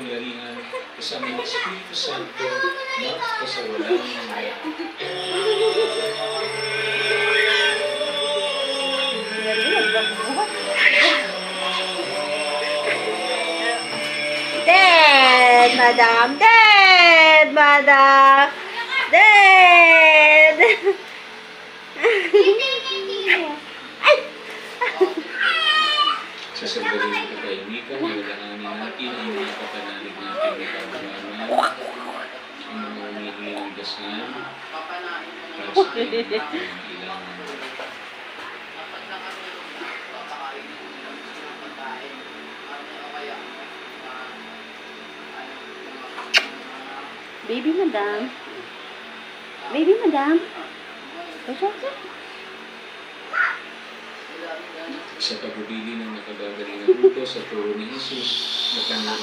kapangyarihan, kasama ng Espiritu Santo, na sa walang hanggan. Dead, madam! Dead, madam! Dead! Ay! Sa sandali ng katahimikan, ilalangin natin ang mga kapanalig natin ng kabuhanan, ang mga umihingi ng dasal, para sa kanyang kailangan. Baby, madam. Baby, madam. Sa pagpili ng nakagagaling ng mundo sa turo ni Jesus na kanyang